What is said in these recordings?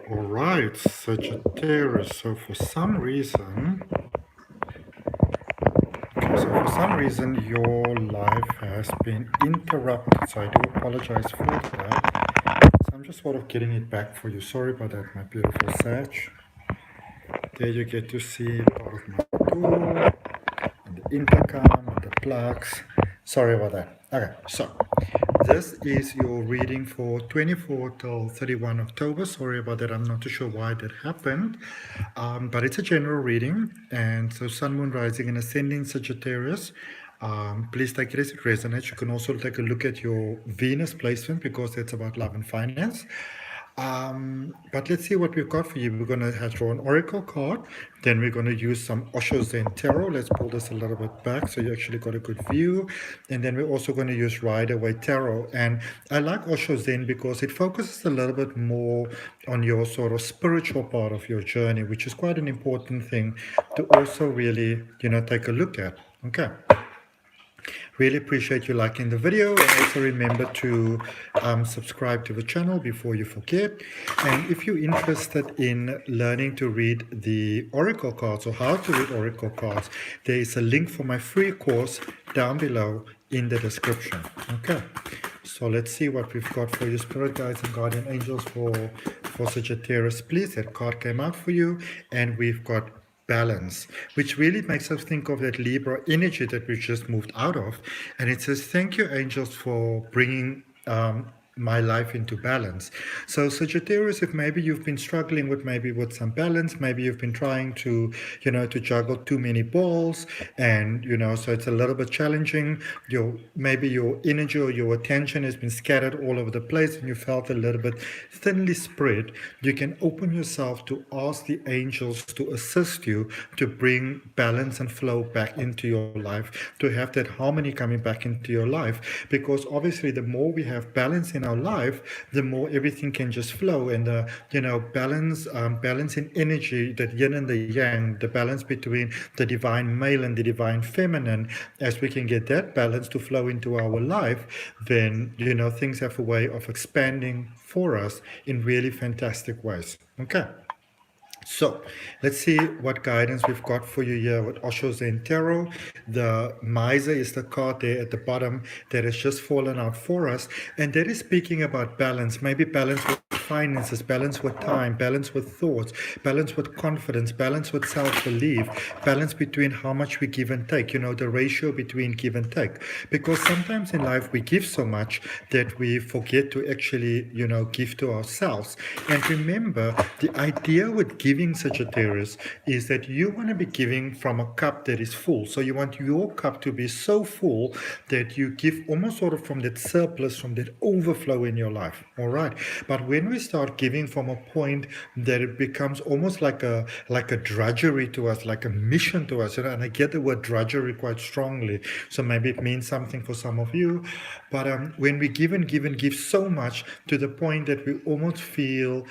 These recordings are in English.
All right, Sagittarius. So for some reason, your life has been interrupted. So I do apologize for that. So I'm just sort of getting it back for you. Sorry about that, my beautiful Sag. There you get to see part of my door and the intercom and the plugs. Sorry about that. Okay, so this is your reading for 24 till 31 October. Sorry about that. I'm not too sure why that happened. But it's a general reading. And so Sun, Moon, Rising, and Ascending Sagittarius. Please take it as it resonates. You can also take a look at your Venus placement because it's about love and finance. But let's see what we've got for you. We're going to draw an oracle card. Then we're going to use some Osho Zen Tarot. Let's pull this a little bit back so you actually got a good view. And then we're also going to use Rider-Waite Tarot. And I like Osho Zen because it focuses a little bit more on your sort of spiritual part of your journey, which is quite an important thing to also really, take a look at. Okay. Really appreciate you liking the video, and also remember to subscribe to the channel before you forget. And if you're interested in learning to read the oracle cards or how to read oracle cards, there is a link for my free course down below in the description. Okay, so let's see what we've got for you, spirit guides and guardian angels for Sagittarius. Please, that card came out for you, and we've got balance, which really makes us think of that Libra energy that we just moved out of. And it says, thank you, angels, for bringing my life into balance. So Sagittarius, if maybe you've been struggling with some balance, maybe you've been trying to, to juggle too many balls, and, so it's a little bit challenging. Maybe your energy or your attention has been scattered all over the place and you felt a little bit thinly spread. You can open yourself to ask the angels to assist you to bring balance and flow back into your life, to have that harmony coming back into your life, because obviously the more we have balance in our life, the more everything can just flow. And balance in energy, that yin and the yang, the balance between the divine male and the divine feminine, as we can get that balance to flow into our life, then things have a way of expanding for us in really fantastic ways. Okay. So let's see what guidance we've got for you here with Osho Zen Tarot. The miser is the card there at the bottom that has just fallen out for us. And that is speaking about balance, maybe balance with finances, balance with time, balance with thoughts, balance with confidence, balance with self-belief, balance between how much we give and take, the ratio between give and take. Because sometimes in life we give so much that we forget to actually, give to ourselves. And remember, the idea with giving, Sagittarius, is that you want to be giving from a cup that is full. So you want your cup to be so full that you give almost sort of from that surplus, from that overflow in your life. All right. But when we start giving from a point that it becomes almost like a drudgery to us, like a mission to us, and I get the word drudgery quite strongly, so maybe it means something for some of you. But when we give and give so much to the point that we almost feel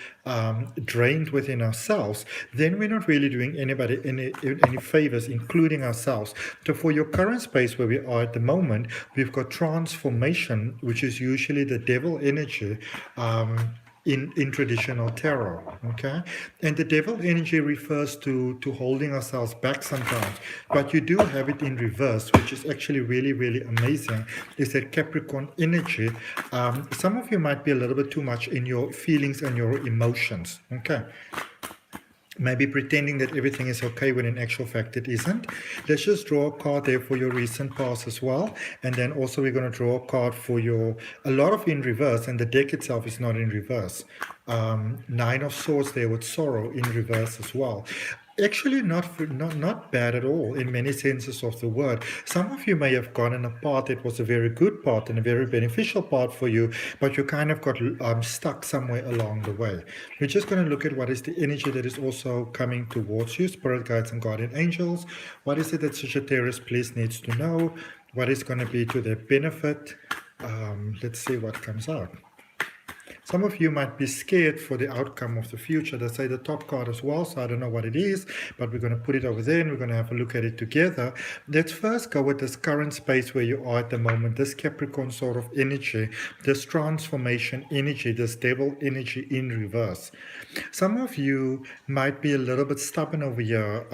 drained within ourselves, then we're not really doing anybody any favors, including ourselves. So for your current space where we are at the moment, we've got transformation, which is usually the devil energy in traditional tarot. Okay, and the devil energy refers to holding ourselves back sometimes, but you do have it in reverse, which is actually really, really amazing. Is that Capricorn energy. Some of you might be a little bit too much in your feelings and your emotions. Okay, maybe pretending that everything is okay when in actual fact it isn't. Let's just draw a card there for your recent past as well. And then also we're going to draw a card for a lot of in reverse, and the deck itself is not in reverse. Nine of Swords there with sorrow in reverse as well. Actually not bad at all in many senses of the word. Some of you may have gone in a path that was a very good path and a very beneficial path for you, but you kind of got stuck somewhere along the way. We're just going to look at what is the energy that is also coming towards you, spirit guides and guardian angels. What is it that Sagittarius please needs to know? What is going to be to their benefit? Let's see what comes out. Some of you might be scared for the outcome of the future. They say the top card as well, so I don't know what it is, but we're going to put it over there and we're going to have a look at it together. Let's first go with this current space where you are at the moment, this Capricorn sort of energy, this transformation energy, this devil energy in reverse. Some of you might be a little bit stubborn over here,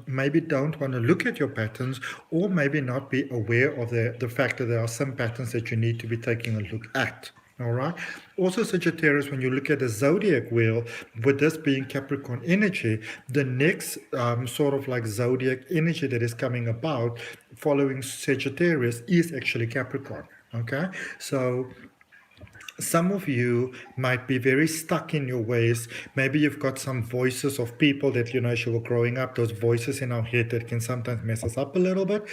maybe don't want to look at your patterns, or maybe not be aware of the fact that there are some patterns that you need to be taking a look at. All right. Also, Sagittarius, when you look at the zodiac wheel, with this being Capricorn energy, the next sort of like zodiac energy that is coming about following Sagittarius is actually Capricorn. Okay. So some of you might be very stuck in your ways. Maybe you've got some voices of people that, as you were growing up, those voices in our head that can sometimes mess us up a little bit.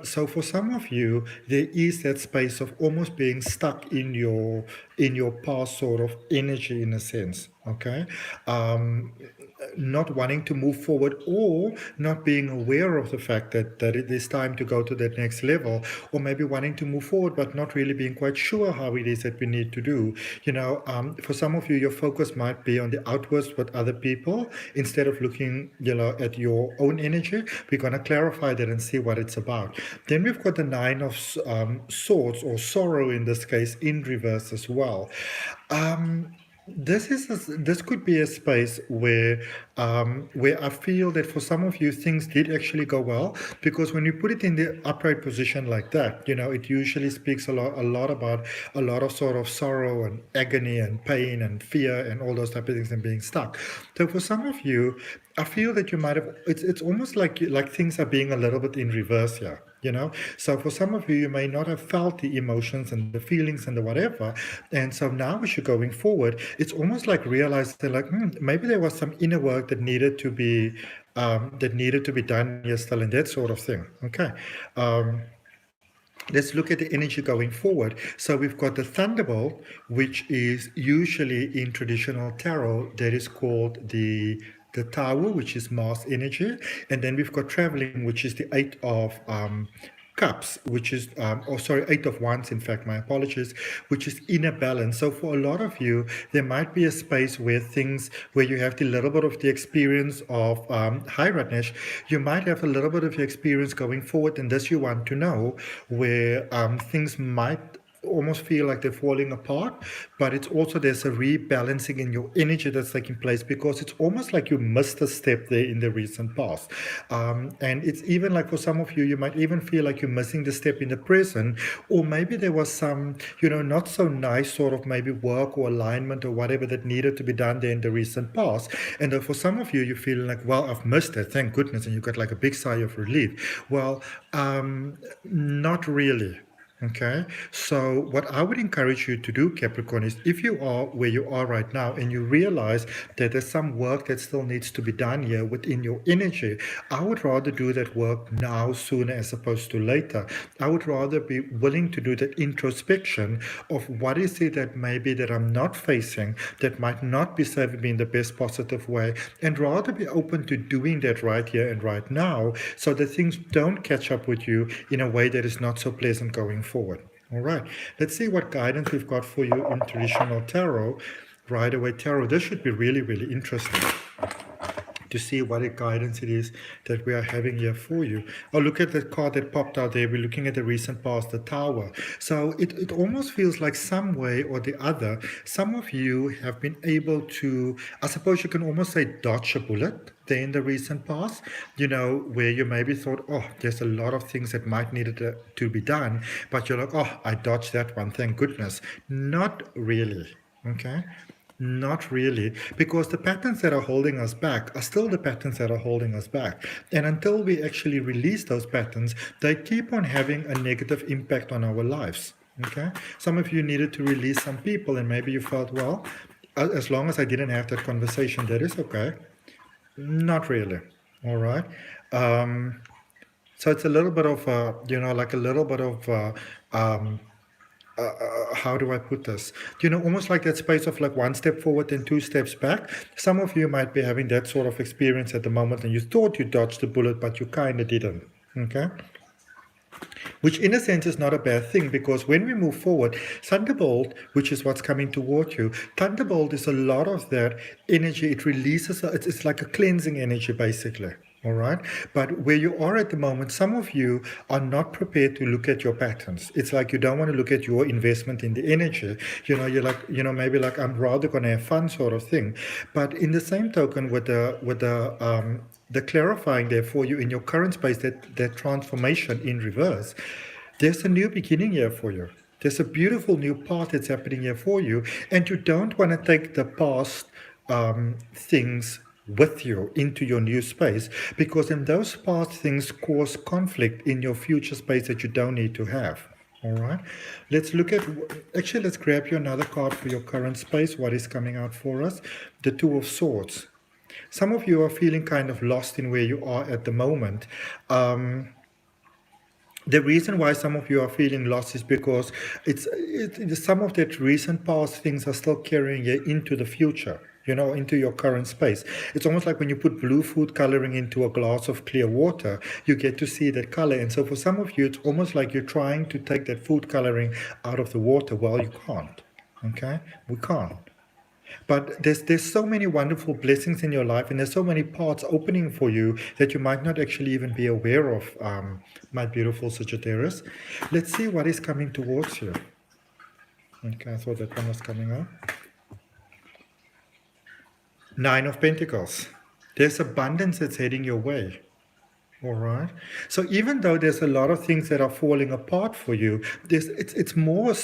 So for some of you, there is that space of almost being stuck in your past sort of energy in a sense. Okay. Not wanting to move forward, or not being aware of the fact that it is time to go to that next level, or maybe wanting to move forward but not really being quite sure how it is that we need to do. For some of you, your focus might be on the outwards with other people instead of looking at your own energy. We're going to clarify that and see what it's about. Then we've got the Nine of Swords, or sorrow in this case, in reverse as well. This could be a space where I feel that for some of you things did actually go well, because when you put it in the upright position like that, it usually speaks a lot about a lot of sort of sorrow and agony and pain and fear and all those type of things and being stuck. So for some of you, I feel that you might have, it's almost like things are being a little bit in reverse here. So for some of you, you may not have felt the emotions and the feelings and the whatever, and so now as you're going forward, it's almost like realizing like maybe there was some inner work that needed to be done here still, and that sort of thing. Okay. Let's look at the energy going forward. So we've got the Thunderbolt, which is usually in traditional tarot, that is called the Tower, which is Mars energy. And then we've got Traveling, which is the Eight of Cups, which is, Eight of Wands, in fact, my apologies, which is inner balance. So for a lot of you, there might be a space where you have a little bit of the experience of, hi Ratnesh, you might have a little bit of the experience going forward, and this you want to know, where things might almost feel like they're falling apart, but it's also there's a rebalancing in your energy that's taking place, because it's almost like you missed a step there in the recent past, and it's even like for some of you, you might even feel like you're missing the step in the present, or maybe there was some not so nice sort of maybe work or alignment or whatever that needed to be done there in the recent past, and for some of you, you're feeling like, well, I've missed it, thank goodness, and you've got like a big sigh of relief. Well, not really. Okay, so what I would encourage you to do, Capricorn, is if you are where you are right now and you realize that there's some work that still needs to be done here within your energy, I would rather do that work now sooner as opposed to later. I would rather be willing to do that introspection of what is it that maybe that I'm not facing that might not be serving me in the best positive way, and rather be open to doing that right here and right now, so that things don't catch up with you in a way that is not so pleasant going forward. All right, let's see what guidance we've got for you in traditional tarot, Rider-Waite tarot. This should be really, really interesting to see what guidance it is that we are having here for you. Oh, look at the card that popped out there. We're looking at the recent past, the Tower. So it almost feels like some way or the other, some of you have been able to, I suppose you can almost say, dodge a bullet there in the recent past, where you maybe thought, oh, there's a lot of things that might need to be done, but you're like, oh, I dodged that one, thank goodness. Not really, okay? Not really, because the patterns that are holding us back are still the patterns that are holding us back. And until we actually release those patterns, they keep on having a negative impact on our lives. Okay? Some of you needed to release some people, and maybe you felt, well, as long as I didn't have that conversation, that is okay. Not really. All right. So it's a little bit of, like a little bit of, how do I put this? Almost like that space of like one step forward and two steps back. Some of you might be having that sort of experience at the moment, and you thought you dodged the bullet, but you kind of didn't. Okay. which in a sense is not a bad thing, because when we move forward, Thunderbolt, which is what's coming toward you, Thunderbolt is a lot of that energy. It releases, it's like a cleansing energy, basically. All right. But where you are at the moment, some of you are not prepared to look at your patterns. It's like you don't want to look at your investment in the energy. You're like, maybe like, I'm rather going to have fun sort of thing. But in the same token, with the clarifying there for you in your current space, that transformation in reverse, there's a new beginning here for you. There's a beautiful new path that's happening here for you. And you don't want to take the past things with you into your new space, because then those past things cause conflict in your future space that you don't need to have. All right, let's look at, actually let's grab you another card for your current space. What is coming out for us? The Two of Swords. Some of you are feeling kind of lost in where you are at the moment. The reason why some of you are feeling lost is because some of that recent past things are still carrying you into the future, into your current space. It's almost like when you put blue food coloring into a glass of clear water, you get to see that color. And so for some of you, it's almost like you're trying to take that food coloring out of the water. Well, you can't. Okay? We can't. But there's so many wonderful blessings in your life, and there's so many paths opening for you that you might not actually even be aware of, my beautiful Sagittarius. Let's see what is coming towards you. Okay, I thought that one was coming up. Nine of Pentacles. There's abundance that's heading your way. All right. So even though there's a lot of things that are falling apart for you, it's more a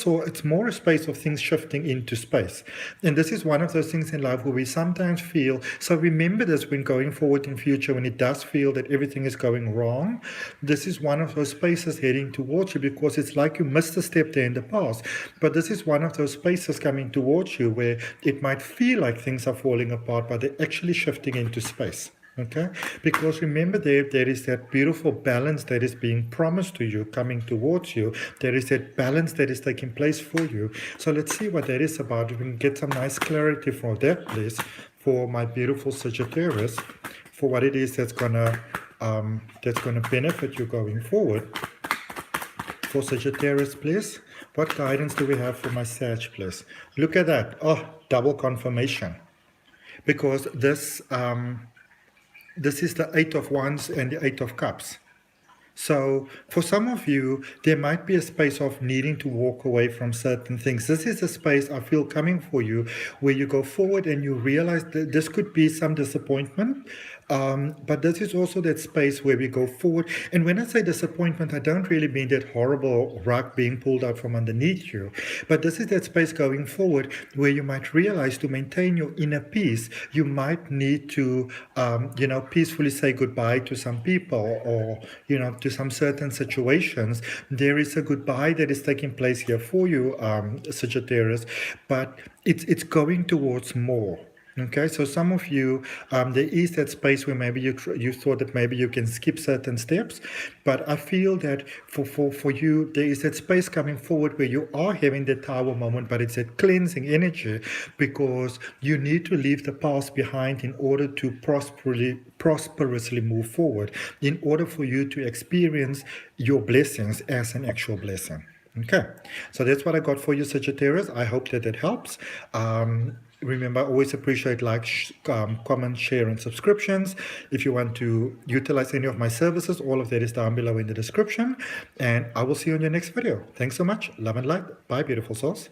space of things shifting into space. And this is one of those things in life where we sometimes feel, so remember this when going forward in future, when it does feel that everything is going wrong, this is one of those spaces heading towards you, because it's like you missed a step there in the past. But this is one of those spaces coming towards you where it might feel like things are falling apart, but they're actually shifting into space. Okay, because remember there is that beautiful balance that is being promised to you, coming towards you. There is that balance that is taking place for you. So let's see what that is about. We can get some nice clarity for that, please, for my beautiful Sagittarius, for what it is that's gonna benefit you going forward. For Sagittarius, please, what guidance do we have for my Sag, please? Look at that. Oh, double confirmation, because this is the Eight of Wands and the Eight of Cups. So for some of you, there might be a space of needing to walk away from certain things. This is a space I feel coming for you, where you go forward and you realize that this could be some disappointment. But this is also that space where we go forward. And when I say disappointment, I don't really mean that horrible rug being pulled out from underneath you. But this is that space going forward where you might realize to maintain your inner peace, you might need to, peacefully say goodbye to some people, or, to some certain situations. There is a goodbye that is taking place here for you, Sagittarius, but it's going towards more. Okay, so some of you, there is that space where maybe you thought that maybe you can skip certain steps, but I feel that for you, there is that space coming forward where you are having the Tower moment, but it's a cleansing energy, because you need to leave the past behind in order to prosperously move forward, in order for you to experience your blessings as an actual blessing. Okay, so that's what I got for you, Sagittarius. I hope that helps. Remember, I always appreciate comment, share, and subscriptions. If you want to utilize any of my services, all of that is down below in the description. And I will see you in your next video. Thanks so much. Love and light. Bye, beautiful souls.